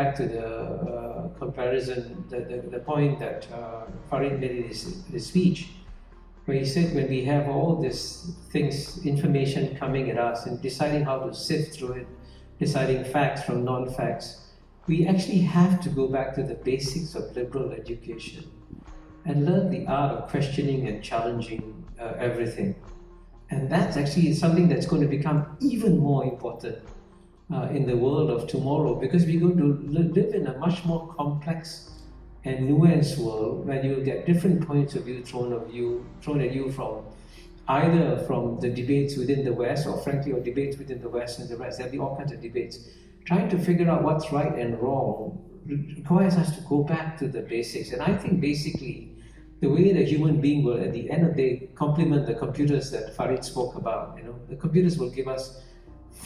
back to the comparison, the point that Farid made in his speech, where he said when we have all these things, information coming at us and deciding how to sift through it, deciding facts from non-facts, we actually have to go back to the basics of liberal education and learn the art of questioning and challenging everything. And that's actually something that's going to become even more important in the world of tomorrow, because we're going to live in a much more complex and nuanced world where you'll get different points of view thrown at you from either from the debates within the West, or frankly, or debates within the West and the rest. There'll be all kinds of debates. Trying to figure out what's right and wrong requires us to go back to the basics. And I think basically the way the human being will, at the end of the day, complement the computers that Farid spoke about. The computers will give us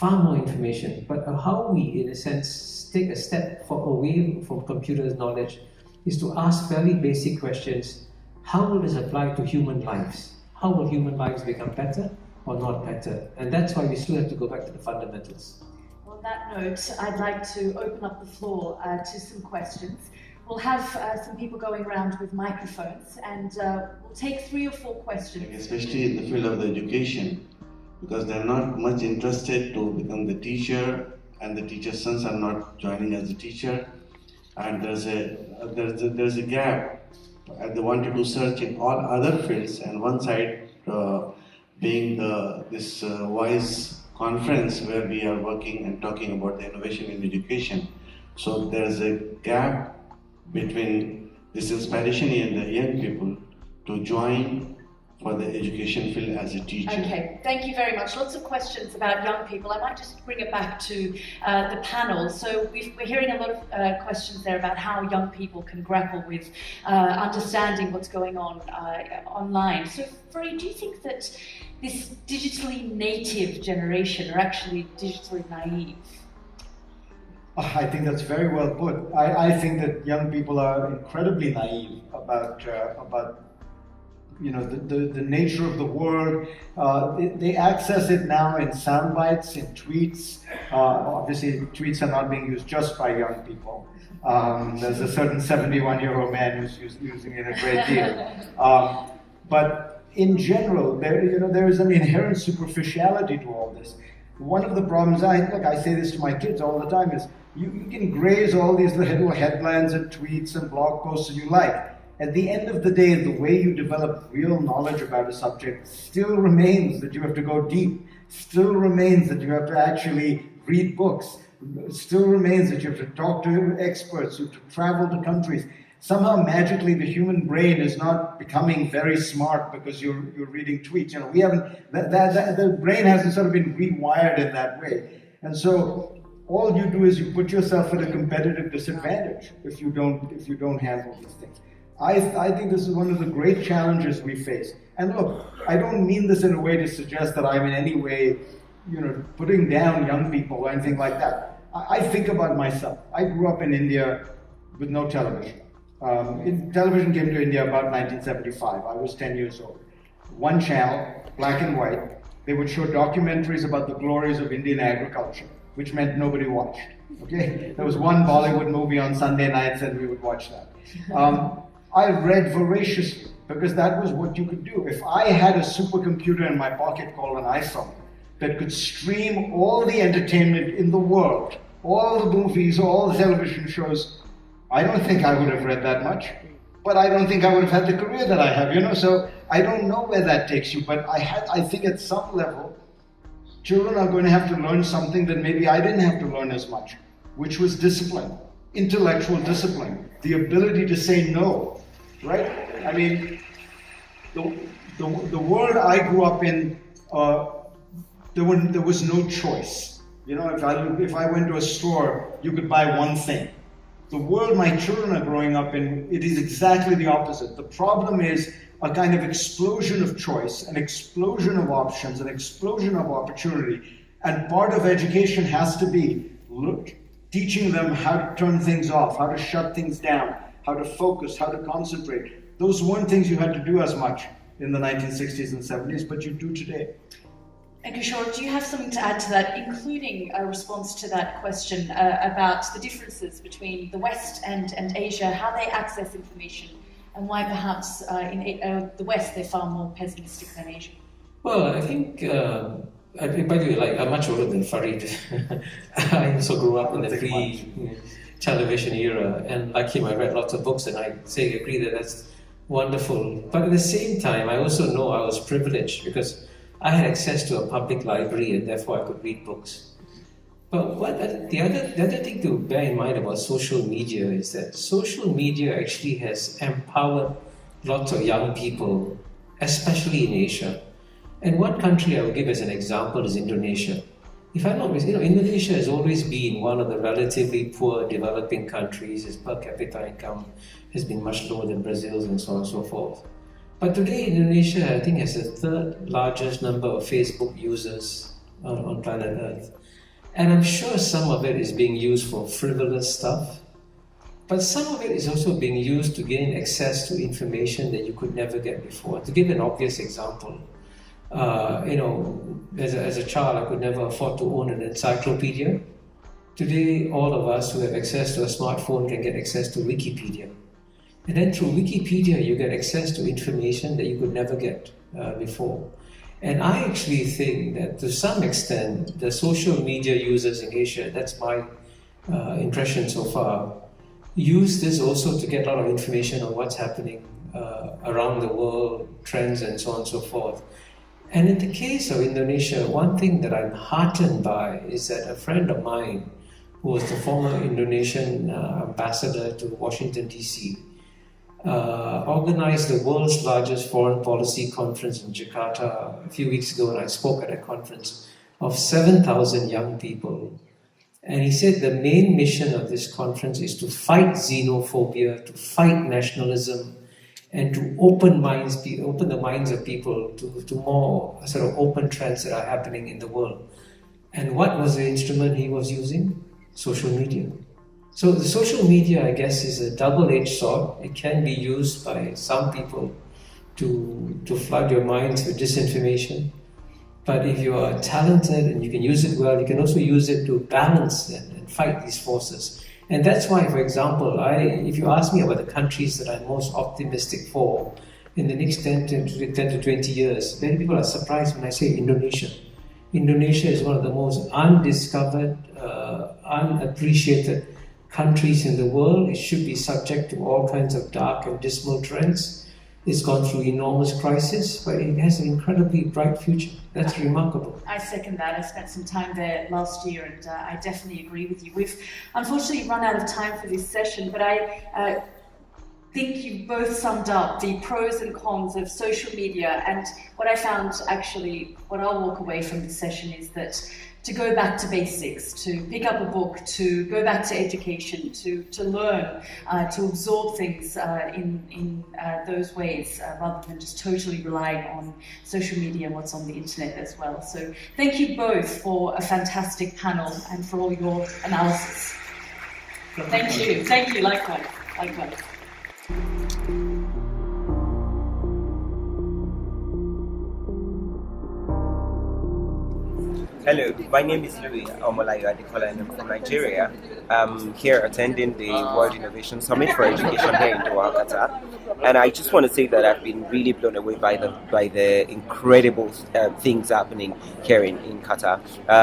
far more information, but how we, in a sense, take a step away from computers' knowledge is to ask fairly basic questions. How will this apply to human lives? How will human lives become better or not better? And that's why we still have to go back to the fundamentals. On that note, I'd like to open up the floor to some questions. We'll have some people going around with microphones, and we'll take 3 or 4 questions. Especially in the field of the education, because they're not much interested to become the teacher, and the teacher's sons are not joining as a teacher. And there's a gap. They wanted to search in all other fields, and one side being this WISE conference where we are working and talking about the innovation in education. So there's a gap between this inspiration in the young people to join for the education field as a teacher. Okay, thank you very much. Lots of questions about young people. I might just bring it back to the panel. So we're hearing a lot of questions there about how young people can grapple with understanding what's going on online. So Farid, do you think that this digitally native generation are actually digitally naive? I think that's very well put. I think that young people are incredibly naive about the nature of the world. They access it now in sound bites, in tweets. Obviously, tweets are not being used just by young people. There's a certain 71-year-old man who's using it a great deal. But in general, there is an inherent superficiality to all this. One of the problems, I say this to my kids all the time, is you can graze all these little headlines and tweets and blog posts that you like. At the end of the day, the way you develop real knowledge about a subject still remains that you have to go deep, still remains that you have to actually read books, still remains that you have to talk to experts, you have to travel to countries. Somehow magically the human brain is not becoming very smart because you're reading tweets. We haven't, the brain hasn't sort of been rewired in that way. And so all you do is you put yourself at a competitive disadvantage if you don't handle these things. I think this is one of the great challenges we face. And look, I don't mean this in a way to suggest that I'm in any way, putting down young people or anything like that. I think about myself. I grew up in India with no television. Television came to India about 1975. I was 10 years old. One channel, black and white. They would show documentaries about the glories of Indian agriculture, which meant nobody watched. Okay, there was one Bollywood movie on Sunday nights, and we would watch that. I read voraciously because that was what you could do. If I had a supercomputer in my pocket called an iPhone that could stream all the entertainment in the world, all the movies, all the television shows, I don't think I would have read that much, but I don't think I would have had the career that I have, So I don't know where that takes you, but I think at some level, children are going to have to learn something that maybe I didn't have to learn as much, which was discipline, intellectual discipline, the ability to say no, right? I mean, the world I grew up in, there was no choice. If I went to a store, you could buy one thing. The world my children are growing up in, it is exactly the opposite. The problem is a kind of explosion of choice, an explosion of options, an explosion of opportunity. And part of education has to be teaching them how to turn things off, how to shut things down, how to focus, how to concentrate. Those weren't things you had to do as much in the 1960s and 70s, but you do today. And Kishore, do you have something to add to that, including a response to that question about the differences between the West and Asia, how they access information, and why perhaps in the West they're far more pessimistic than Asia? Well, I think, by the way, like, I'm much older than Farid. I also grew up in the pre-television era, and like him, I read lots of books, and I agree that that's wonderful. But at the same time, I also know I was privileged because I had access to a public library, and therefore I could read books. But the other thing to bear in mind about social media is that social media actually has empowered lots of young people, especially in Asia. And one country I will give as an example is Indonesia. If I'm not mistaken, Indonesia has always been one of the relatively poor developing countries. Its per capita income has been much lower than Brazil's and so on and so forth. But today, Indonesia, I think, has the third largest number of Facebook users on planet Earth. And I'm sure some of it is being used for frivolous stuff, but some of it is also being used to gain access to information that you could never get before. To give an obvious example, as a child, I could never afford to own an encyclopedia. Today, all of us who have access to a smartphone can get access to Wikipedia. And then through Wikipedia, you get access to information that you could never get before. And I actually think that to some extent, the social media users in Asia, that's my impression so far, use this also to get a lot of information on what's happening around the world, trends and so on and so forth. And in the case of Indonesia, one thing that I'm heartened by is that a friend of mine, who was the former Indonesian ambassador to Washington, DC, organized the world's largest foreign policy conference in Jakarta a few weeks ago, and I spoke at a conference of 7,000 young people. And he said the main mission of this conference is to fight xenophobia, to fight nationalism, and to open the minds of people to more sort of open trends that are happening in the world. And what was the instrument he was using? Social media. So the social media, I guess, is a double-edged sword. It can be used by some people to flood your minds with disinformation. But if you are talented and you can use it well, you can also use it to balance and fight these forces. And that's why, for example, if you ask me about the countries that I'm most optimistic for in the next 10 to 20 years, many people are surprised when I say Indonesia. Indonesia is one of the most undiscovered, unappreciated countries in the world. It should be subject to all kinds of dark and dismal trends. It's gone through enormous crisis, but it has an incredibly bright future. That's remarkable. I second that. I spent some time there last year, and I definitely agree with you. We've unfortunately run out of time for this session, but I think you both summed up the pros and cons of social media. And what I found, actually, what I'll walk away from this session is that to go back to basics, to pick up a book, to go back to education, to learn, to absorb things in those ways, rather than just totally relying on social media and what's on the internet as well. So thank you both for a fantastic panel and for all your analysis. Thank you, likewise. Hello, my name is Louis Omolayo Adekola and I'm from Nigeria. I'm here attending the World Innovation Summit for Education here in Doha, Qatar. And I just want to say that I've been really blown away by the incredible things happening here in Qatar.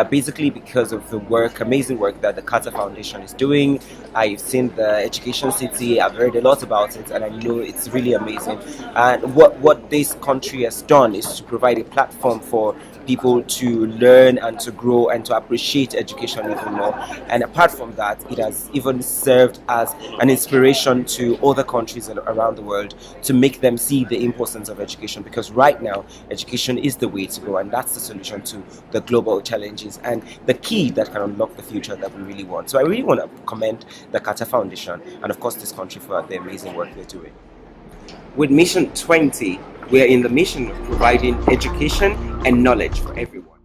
Basically because of the amazing work that the Qatar Foundation is doing. I've seen the Education City, I've heard a lot about it, and I know it's really amazing. And what this country has done is to provide a platform for people to learn and to grow and to appreciate education even more. And apart from that, it has even served as an inspiration to other countries around the world to make them see the importance of education, because right now education is the way to go, and that's the solution to the global challenges and the key that can unlock the future that we really want. So I really want to commend the Qatar Foundation and of course this country for the amazing work they're doing. With Mission20, we are in the mission of providing education and knowledge for everyone.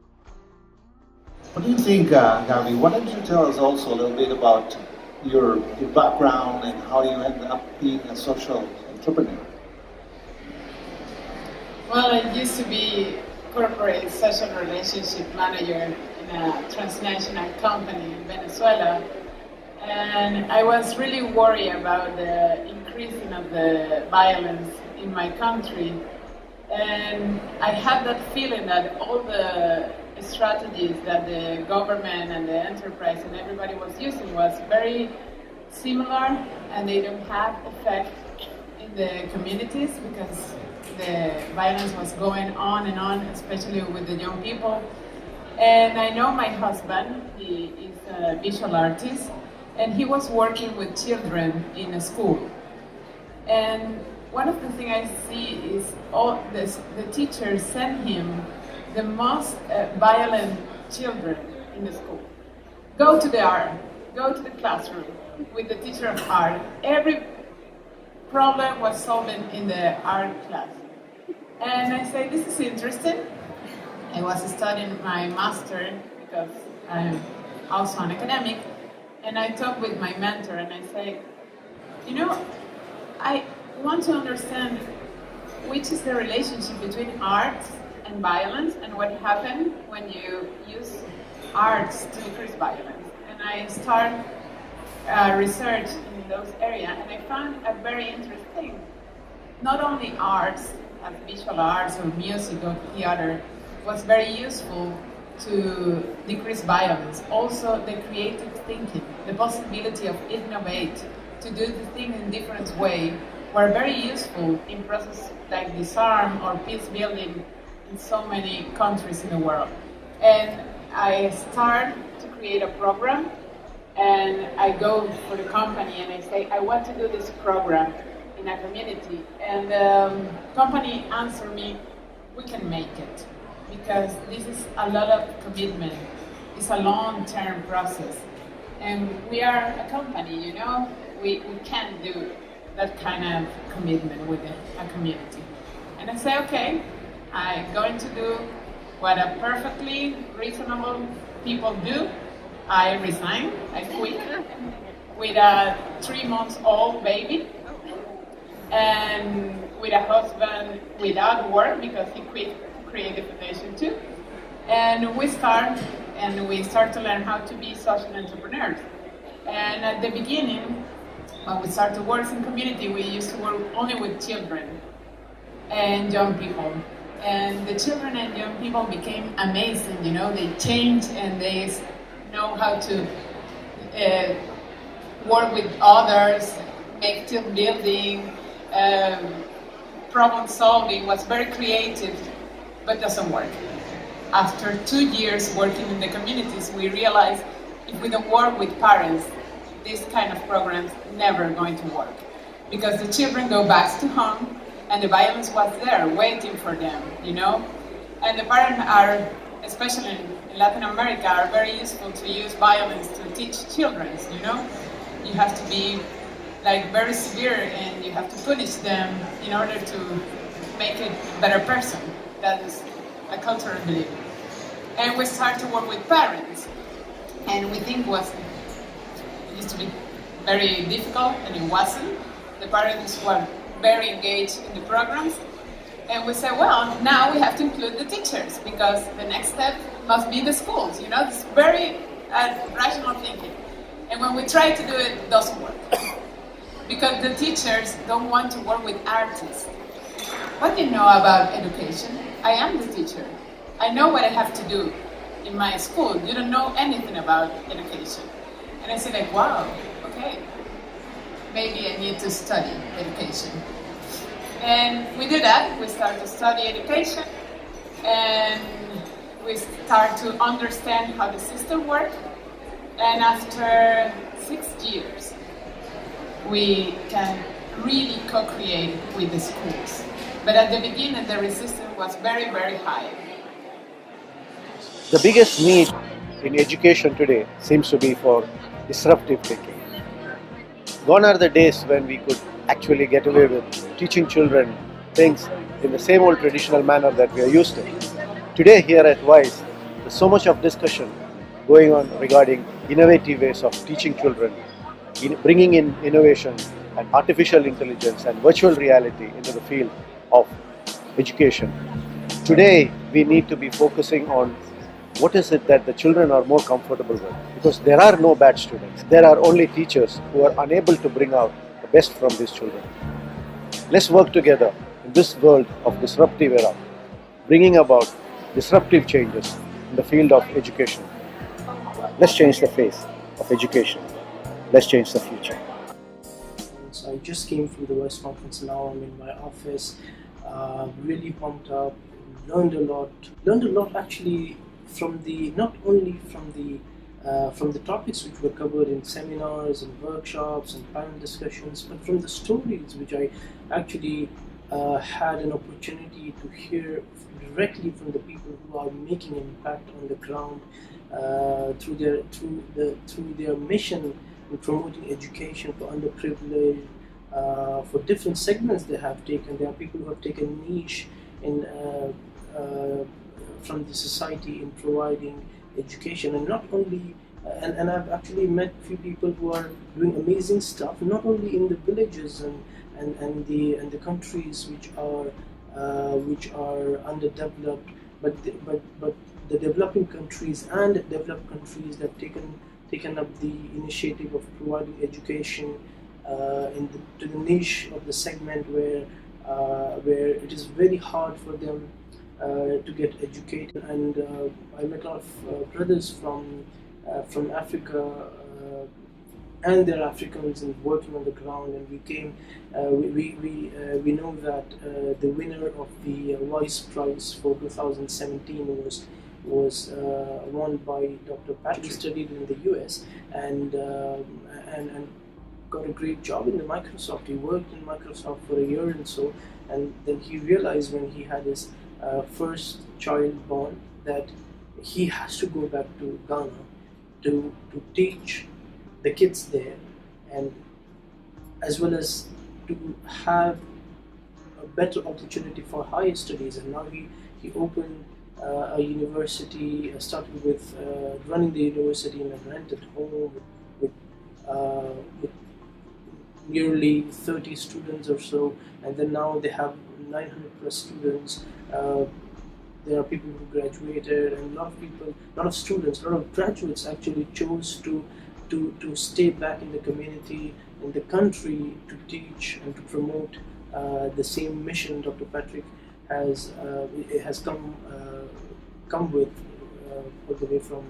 What do you think, Gavi? Why don't you tell us also a little bit about your background and how you ended up being a social entrepreneur? Well, I used to be corporate social relationship manager in a transnational company in Venezuela. And I was really worried about the increasing of the violence in my country. And I had that feeling that all the strategies that the government and the enterprise and everybody was using was very similar, and they don't have effect in the communities because the violence was going on and on, especially with the young people. And I know my husband, he is a visual artist, and he was working with children in a school. And one of the things I see is all this, the teachers send him the most violent children in the school. Go to the art, go to the classroom with the teacher of art. Every problem was solved in the art class. And I say, this is interesting. I was studying my master because I'm also an academic. And I talked with my mentor and I say, you know, I want to understand which is the relationship between arts and violence and what happens when you use arts to decrease violence. And I start research in those areas and I found a very interesting, not only arts, as visual arts or music or theater, was very useful to decrease violence. Also the creative thinking, the possibility of innovate, to do the thing in different way, were very useful in processes like disarm or peace building in so many countries in the world. And I start to create a program and I go for the company and I say, I want to do this program in a community. And the company answered me, we can make it. Because this is a lot of commitment. It's a long-term process. And we are a company, you know, we can't do that kind of commitment with a community. And I say, okay, I'm going to do what a perfectly reasonable people do. I resign, I quit with a 3-month-old baby and with a husband without work because he quit Creative Foundation too. And we start to learn how to be social entrepreneurs. And at the beginning, when we started to work in community, we used to work only with children and young people. And the children and young people became amazing, you know, they changed and they know how to work with others, make team building, problem solving, was very creative, but doesn't work. After 2 years working in the communities, we realized if we don't work with parents, this kind of programs never going to work. Because the children go back to home and the violence was there waiting for them, you know? And the parents are, especially in Latin America, are very useful to use violence to teach children, you know? You have to be like very severe and you have to punish them in order to make a better person. That is a cultural belief. And we start to work with parents. And we think it used to be very difficult, and it wasn't. The parents were very engaged in the programs. And we said, well, now we have to include the teachers because the next step must be the schools. You know, it's very rational thinking. And when we try to do it, it doesn't work. Because the teachers don't want to work with artists. What do you know about education? I am the teacher. I know what I have to do in my school. You don't know anything about education. And I said, like, wow, okay, maybe I need to study education. And we do that. We start to study education, and we start to understand how the system works. And after 6 years, we can really co-create with the schools. But at the beginning, the resistance was very, very high. The biggest need in education today seems to be for disruptive thinking. Gone are the days when we could actually get away with teaching children things in the same old traditional manner that we are used to. Today here at WISE, there's so much of discussion going on regarding innovative ways of teaching children, bringing in innovation and artificial intelligence and virtual reality into the field of education. Today, we need to be focusing on what is it that the children are more comfortable with, because there are no bad students. There are only teachers who are unable to bring out the best from these children. Let's work together in this world of disruptive era, bringing about disruptive changes in the field of education. Let's change the face of education. Let's change the future. So I just came from the Voice Conference. Now I'm in my office, really pumped up, learned a lot actually from the, not only from the topics which were covered in seminars and workshops and panel discussions, but from the stories which I actually had an opportunity to hear directly from the people who are making an impact on the ground through their mission in promoting education for underprivileged, for different segments they have taken. There are people who have taken niche in from the society in providing education, and not only and I've actually met few people who are doing amazing stuff, not only in the villages and the countries which are underdeveloped, but the developing countries and developed countries that have taken up the initiative of providing education to the niche of the segment where it is very hard for them to get educated. And I met a lot of brothers from Africa, and they're Africans and working on the ground. And we know that the winner of the Voice Prize for 2017 was won by Dr. Patrick. He studied in the US and got a great job in the Microsoft. He worked in Microsoft for a year and so, and then he realized when he had his first child born that he has to go back to Ghana to teach the kids there, and as well as to have a better opportunity for higher studies. And now he opened a university, started with running the university in a rented home with nearly 30 students or so, and then now they have 900 plus students. There are people who graduated, and a lot of students, a lot of graduates actually chose to stay back in the community, in the country, to teach and to promote the same mission Dr. Patrick has come with all the way from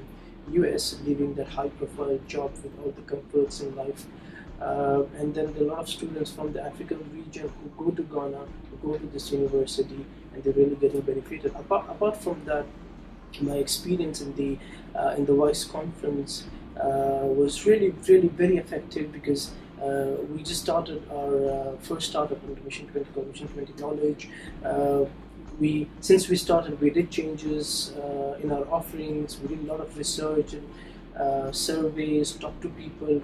US, leaving that high-profile job with all the comforts in life. And then there are a lot of students from the African region who go to Ghana, who go to this university, and they're really getting benefited. Apart from that, my experience in the Voice Conference was really very effective, because we just started our first startup in Mission20 called Mission20 Knowledge. Since we started, we did changes in our offerings. We did a lot of research and surveys, talk to people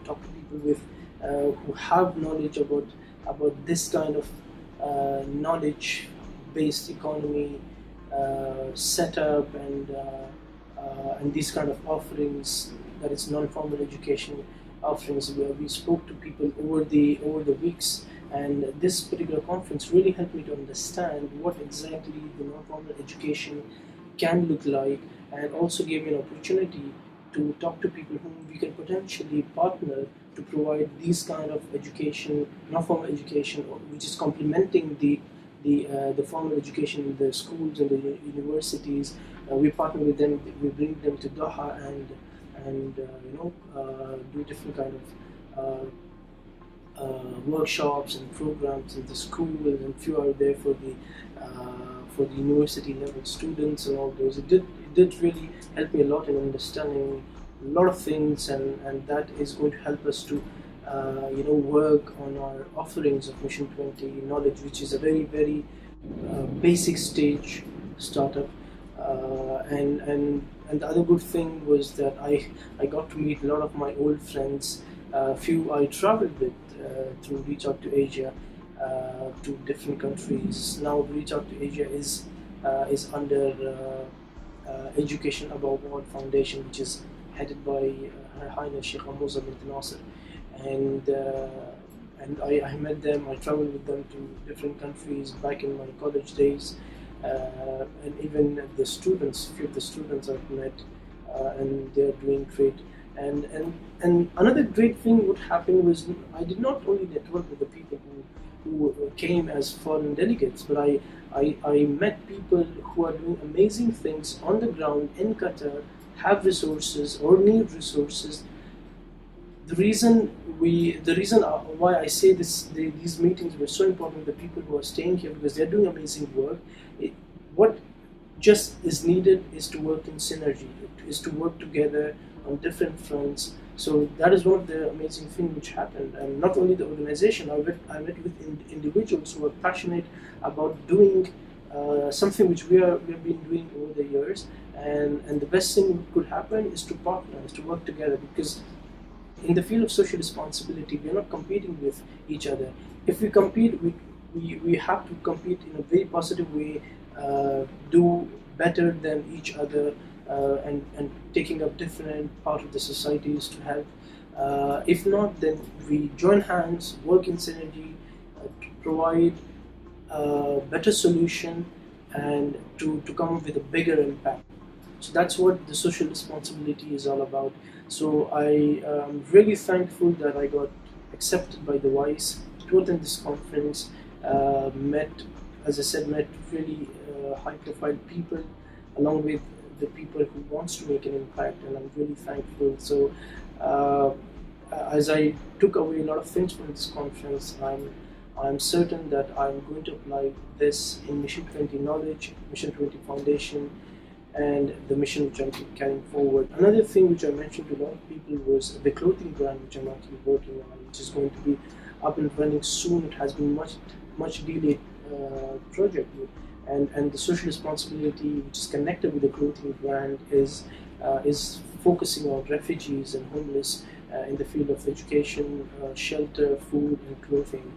with who have knowledge about this kind of knowledge-based economy setup and these kind of offerings, that is non-formal education offerings, where we spoke to people over the weeks. And this particular conference really helped me to understand what exactly the non-formal education can look like, and also gave me an opportunity to talk to people whom we can potentially partner to provide these kind of education, non-formal education, which is complementing the formal education in the schools and the universities. We partner with them, we bring them to Doha and do different kind of workshops and programs in the school, and few are there for the university level students and all those. It did really help me a lot in understanding a lot of things, and that is going to help us to work on our offerings of Mission20 Knowledge, which is a very basic stage startup. And the other good thing was that I got to meet a lot of my old friends, few I traveled with through Reach Out to Asia, to different countries. Now Reach Out to Asia is under Education Above All Foundation, which is headed by Her Highness Sheikh Amuza bint Nasser. And I met them, I traveled with them to different countries back in my college days. and even the students, few of the students I've met, and they're doing great. And another great thing what happened was I did not only network with the people who came as foreign delegates, but I met people who are doing amazing things on the ground in Qatar, have resources or need resources. The reason why I say these meetings were so important, the people who are staying here, because they're doing amazing work. What just is needed is to work in synergy, is to work together on different fronts. So that is one of the amazing things which happened. And not only the organization, I met with individuals who are passionate about doing something which we have been doing over the years. And the best thing that could happen is to partner, is to work together, because in the field of social responsibility, we are not competing with each other. If we compete, we have to compete in a very positive way, do better than each other, and taking up different part of the societies to help. If not, then we join hands, work in synergy, to provide a better solution and to come up with a bigger impact. So that's what the social responsibility is all about. So I am really thankful that I got accepted by the WISE to attend this conference. As I said, met really high-profile people, along with the people who wants to make an impact, and I'm really thankful. So as I took away a lot of things from this conference, I'm certain that I'm going to apply this in Mission20 Knowledge, Mission20 Foundation, and the mission which I'm carrying forward. Another thing which I mentioned to a lot of people was the clothing brand which I'm actually working on, which is going to be up and running soon. It has been much delayed project, and the social responsibility which is connected with the clothing brand is focusing on refugees and homeless in the field of education, shelter, food, and clothing.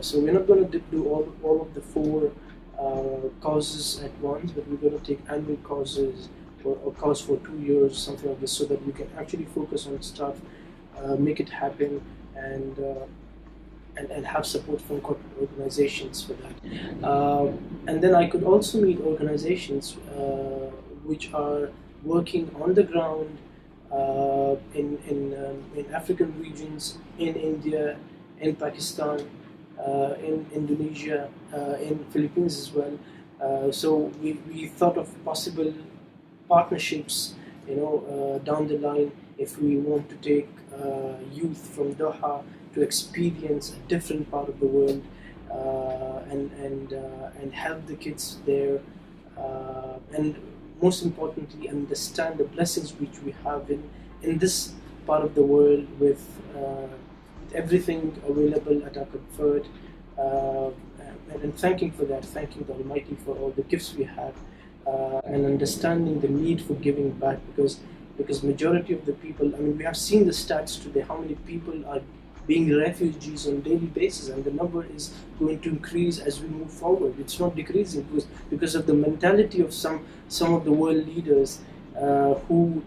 So we're not going to do all of the four causes at once, but we're going to take annual causes or cause for 2 years, something like this, so that we can actually focus on stuff, make it happen, and have support from corporate organizations for that. And then I could also meet organizations which are working on the ground in African regions, in India, in Pakistan, in Indonesia, in Philippines as well. So we thought of possible partnerships, down the line, if we want to take youth from Doha to experience a different part of the world, and help the kids there, and most importantly understand the blessings which we have in this part of the world, with everything available at our comfort, and thanking for that, thanking the Almighty for all the gifts we have, and understanding the need for giving back, because majority of the people, we have seen the stats today, how many people are being refugees on a daily basis, and the number is going to increase as we move forward. It's not decreasing because of the mentality of some of the world leaders who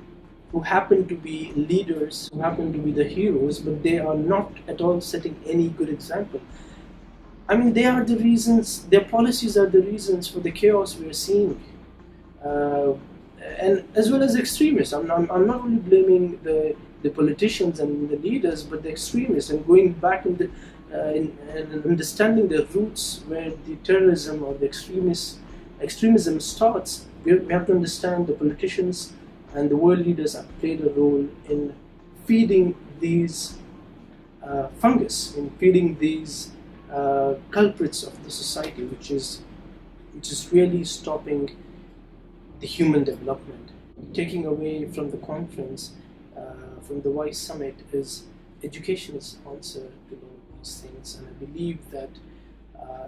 happen to be leaders, who happen to be the heroes, but they are not at all setting any good example. They are the reasons, their policies are the reasons for the chaos we are seeing, and as well as extremists. I'm not only blaming the politicians and the leaders, but the extremists, and going back in understanding the roots where the terrorism or the extremism starts. We have to understand the politicians and the world leaders have played a role in feeding these fungus, in feeding these culprits of the society, which is really stopping the human development. Taking away from the conference, from the WISE Summit, is education is the answer to all these things, and I believe that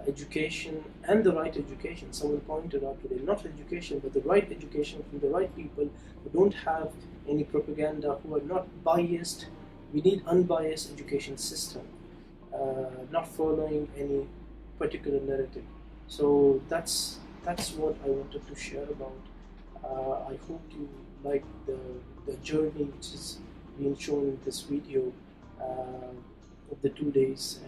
education, and the right education, someone pointed out today, not education, but the right education from the right people who don't have any propaganda, who are not biased. We need unbiased education system, not following any particular narrative. So that's what I wanted to share about. I hope you like the journey which is being shown in this video of the 2 days.